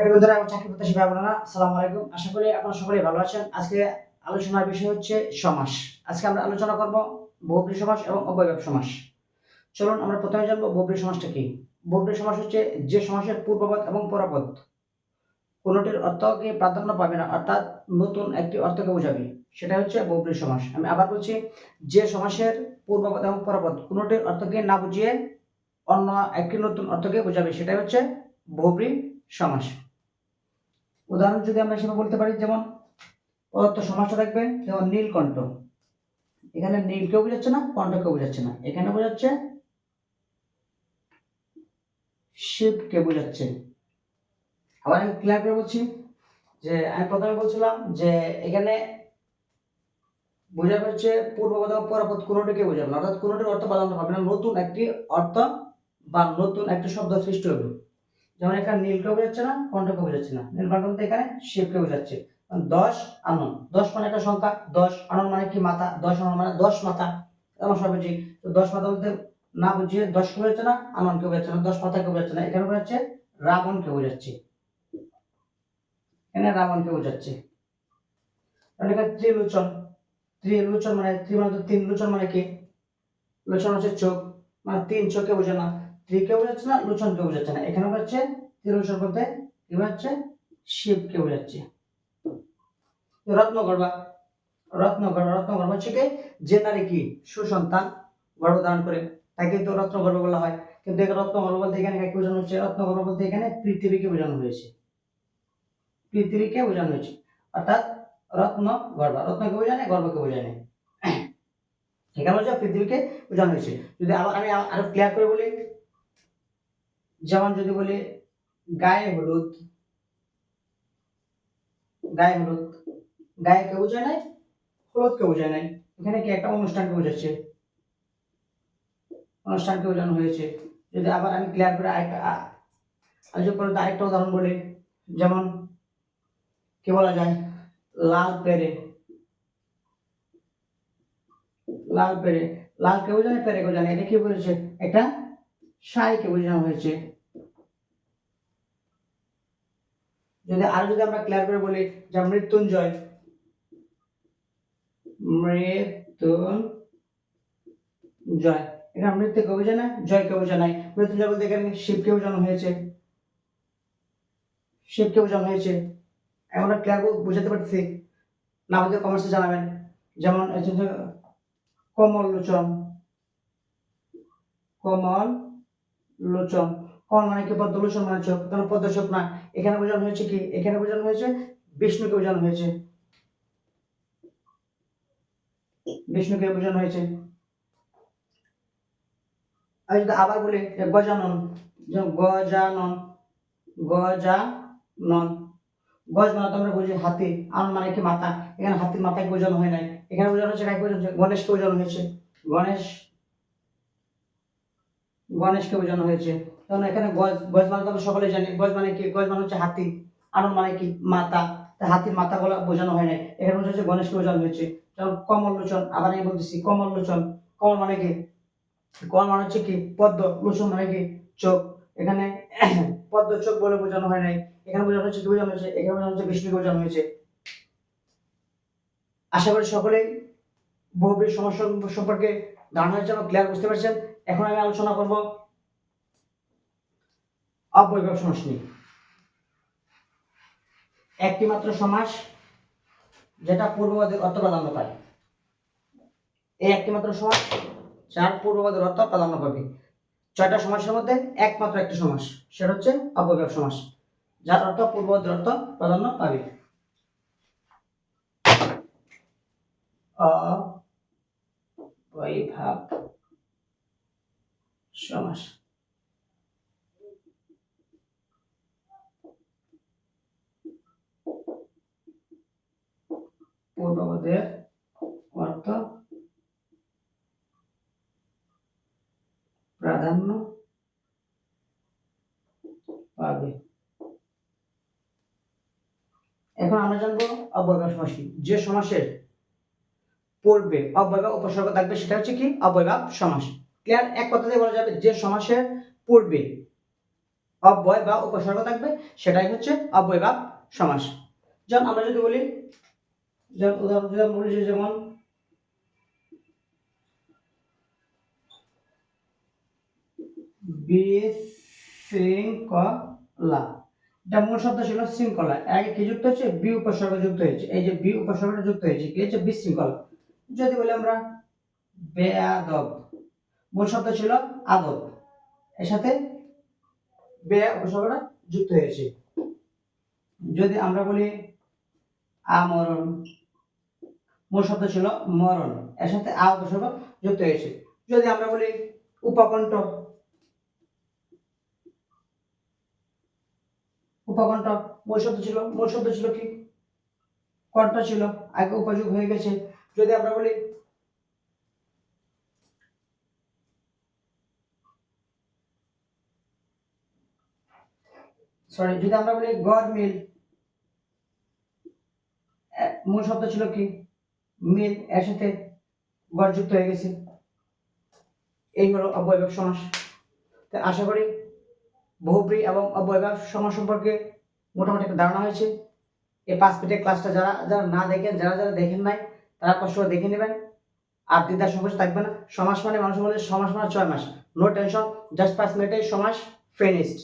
বন্ধুরা এবং চাকরি প্রত্যাশী ভাই বোনেরা, আসসালামু আলাইকুম। আশা করি আপনারা সকলেই ভালো আছেন। আজকে আলোচনার বিষয় হচ্ছে সমাস। আজকে আমরা আলোচনা করব বহুব্রীহি সমাস এবং অব্যয়ভাব সমাস। চলুন আমরা প্রথমে জানবো বহুব্রীহি সমাসটা কি। বহুব্রীহি সমাস হচ্ছে যে সমাসের পূর্বপদ এবং পরপদ কোনটির অর্থকে প্রাধান্য পাবে না, অর্থাৎ নতুন একটি অর্থকে বোঝাবে, সেটা হচ্ছে বহুব্রীহি সমাস। আমি আবার বলছি, যে সমাসের পূর্বপদ এবং পরপদ কোনটির অর্থকে না বুঝিয়ে অন্য একটি নতুন অর্থকে বোঝাবে, সেটাই হচ্ছে বহুব্রীহি সমাস। উদাহরণ যদি আমরা হিসেবে বলতে পারি, যেমন পদার্থ সমাসটা থাকবে যেমন নীলকণ্ঠ। এখানে নীল কেউ বোঝাচ্ছে না, কণ্ঠ কেউ বোঝাচ্ছে না, এখানে বোঝাচ্ছে শিবকে বোঝাচ্ছে। আবার আমি ক্লিয়ার করে বলছি যে আমি প্রথমে বলছিলাম যে এখানে বোঝাবে হচ্ছে পূর্বপদ ও পরপদ কোনোটিকে বোঝাবে না, অর্থাৎ কোনোটির অর্থ প্রাধান্য পাবে না, নতুন একটি অর্থ বা নতুন একটা শব্দ সৃষ্টি হবে। যেমন এখানে নীলকে বোঝাচ্ছে না, কণ্ঠকে বোঝাচ্ছে না, নীলকণ্ঠ বলতে এখানে শিবকে বোঝাচ্ছে। 10 আনন, 10 মানে একটা সংখ্যা, 10 আনন মানে কি মাথা, 10 আনন মানে 10 মাথা, আমরা সবাই বুঝি। তো 10 মাথা বলতে না বুঝিয়ে 10 কে বোঝাচ্ছে না, আননকে বোঝাচ্ছে না, 10 মাথাকে বোঝাচ্ছে না, এখানে বোঝাচ্ছে রাবণকে বোঝাচ্ছে, এখানে রাবণকে বোঝাচ্ছে। তাহলে এখানে ত্রিলোচন, ত্রিলোচন মানে ত্রি মানে তো তিন, লোচন মানে কি, লোচন হচ্ছে চোখ, মানে তিন চোখকে বোঝায় না, ত্রিকে বোঝাচ্ছে না, লোচনকে বোঝাচ্ছে না, এখানে বোঝাচ্ছে ত্রিলোচন বলতে কি বোঝাচ্ছে, শিবকে বোঝাচ্ছে। রত্নগর্ভা, রত্নগর্ভা হচ্ছে কি, যে নারী কি সুসন্তান গর্ভধারণ করে তাকে তো রত্নগর্ভ বলা হয়। কিন্তু এখানে রত্নগর্ভ বলতে এখানে কাকে বোঝানো হচ্ছে, রত্নগর্ভ বলতে এখানে পৃথিবীকে বোঝানো হয়েছে, পৃথিবীকে বোঝানো হয়েছে, অর্থাৎ রত্নগর্ভা, রত্নকে বোঝায় না, গর্ভকে বোঝায় না, এখানে হচ্ছে পৃথিবীকে বোঝানো হয়েছে। যদি আবার আমি আরো ক্লিয়ার করে বলি, যেমন যদি বলি গায়ে হলুদ, গায়ে হলুদ, গায়েকে বোঝায় নাই, হলুদকে বোঝায় নাই, এখানে কি একটা অনুষ্ঠানকে বোঝাচ্ছে, অনুষ্ঠানকে বোঝানো হয়েছে। যদি আবার আমি ক্লিয়ার করে আরেকটা উদাহরণ বলি, যেমন কি বলা যায়, লাল পেরে, লাল পেরে, লাল কে বোঝায়, পেরে কে বোঝায়, এটা কি বলেছে, এটা শাড়িকে বোঝানো হয়েছে। যদি আমরা ক্লিয়ার করে বলি, যেমন মৃত্যুঞ্জয়, মৃত্যুঞ্জয়, এখানে মৃত্যুকে বোঝায় না, জয়কে বোঝায় নাই, মৃত্যুঞ্জয় বলতে এখানে শিবকে বোঝানো হয়েছে, শিবকে বোঝানো হয়েছে। এখন ক্লিয়ার বুঝাতে পারছি না, আমাদের কমার্সে জানাবেন। যেমন কমল লোচন, কমল লোচন, কমল মানে কি, পদ্ম, লোচন মানে চোখ, কারণ পদ্ম চোখ না, এখানে বোঝানো হয়েছে কি, এখানে বোঝানো হয়েছে বিষ্ণুকে বোঝানো হয়েছে, বিষ্ণুকে বোঝানো হয়েছে। আমি যদি আবার বলি গজানন, গজানন, গজানন, গজ মানে তো আমরা বুঝি হাতি, আনন মানে কি মাথা, এখানে হাতির মাথাকে বোঝানো হয় নাই, এখানে বোঝানো হচ্ছে কাকে বোঝানো হয়েছে, গণেশকে বোঝানো হয়েছে, গণেশ, গণেশকে বোঝানো হয়েছে। কারণ এখানে গজ, গজ মানে তো আমরা সকলে জানি, গজ মানে কি, গজ মানে হচ্ছে হাতি, আনন মানে কি মাথা, হাতির মাথা বলা বোঝানো হয় নাই, এখানে হচ্ছে গণেশকে বোঝানো হয়েছে। যেমন কমল লোচন, আবার আমি বলতেছি কমল লোচন, কমল মানে কি, কমল মানে হচ্ছে কি পদ্ম, লোচন মানে কি চোখ, এখানে পদ্ম চোখ বলে বোঝানো হয় নাই, এখানে বোঝানো হচ্ছে কি, বোঝানো হয়েছে, এখানে বোঝানো হচ্ছে বিষ্ণুকে বোঝানো হয়েছে। আশা করি সকলেই বহুব্রীহি সমস্যা সম্পর্কে ধারণার জন্য ক্লিয়ার বুঝতে পারছেন। এখন আমি আলোচনা করব অব্যয়ভাব সমাস নিয়ে। একটি মাত্র সমাস যেটা পূর্বপদের অর্থ প্রাধান্য পায়, এই একটি মাত্র সমাস যার পূর্বপদের অর্থ প্রাধান্য পাবে। 6টা সমাসের মধ্যে একমাত্র একটি সমাস, সেটা হচ্ছে অব্যয়ভাব সমাস, যার অর্থ পূর্বপদের অর্থ প্রাধান্য পাবে। অব্যয়ভাব সমাস, পূর্বপদের অর্থ প্রাধান্য পাবে। এখন আমরা জানবো অব্যয়ভাব সমাস কি। যে সমাসের পূর্বে অব্যয়ভাব উপসর্গ থাকবে সেটা হচ্ছে কি অব্যয়ভাব সমাস। ক্লিয়ার, এক কথাতে বলা যাবে যে সমাসের পূর্বে অব্যয় বা উপসর্গ থাকবে, সেটাই হচ্ছে অব্যয়ভাব সমাস। যেমন আমরা যদি বলি, যেমন উদাহরণ যদি আমরা বলি, যেমন বিশৃঙ্খলা, এটা মূল শব্দ ছিল শৃঙ্খলা, আগে কি যুক্ত হচ্ছে, বি উপসর্গ যুক্ত হয়েছে, এই যে বি উপসর্গটা যুক্ত হয়েছে, কি হচ্ছে, বিশৃঙ্খলা। যদি বলি আমরা বেয়াদব, মূল শব্দ ছিল আদব, এর সাথে বে উপসর্গটা যুক্ত হয়েছে। যদি আমরা বলি আমরণ, মূল শব্দ ছিল মরণ, এর সাথে আ উপসর্গ যুক্ত হয়েছে। যদি আমরা বলি উপকণ্ঠ, উপকণ্ঠ মূল শব্দ ছিল কি, কণ্ঠ ছিল, আগে উপযোগ হয়ে গেছে। যদি আমরা বলি যদি আমরা বলি গড়মিল, মূল শব্দ ছিল কি মিল, এর সাথে গড় যুক্ত হয়ে গেছে। এই হলো অব্যয়ভাব সমাস। তো আশা করি বহুব্রী এবং অব্যয়ভাব সমাস সম্পর্কে মোটামুটি একটা ধারণা হয়েছে। এই 5 মিনিটের ক্লাসটা যারা যারা না দেখেন, যারা যারা দেখেন নাই, তারা কষ্ট করে দেখে নেবেন, আর দ্বিধার সংকোচ থাকবে না। সমাস মানে মানুষ বলে সমাস মানে 6 মাস, নো টেনশন, জাস্ট 5 মিনিটের সমাস ফিনিশড।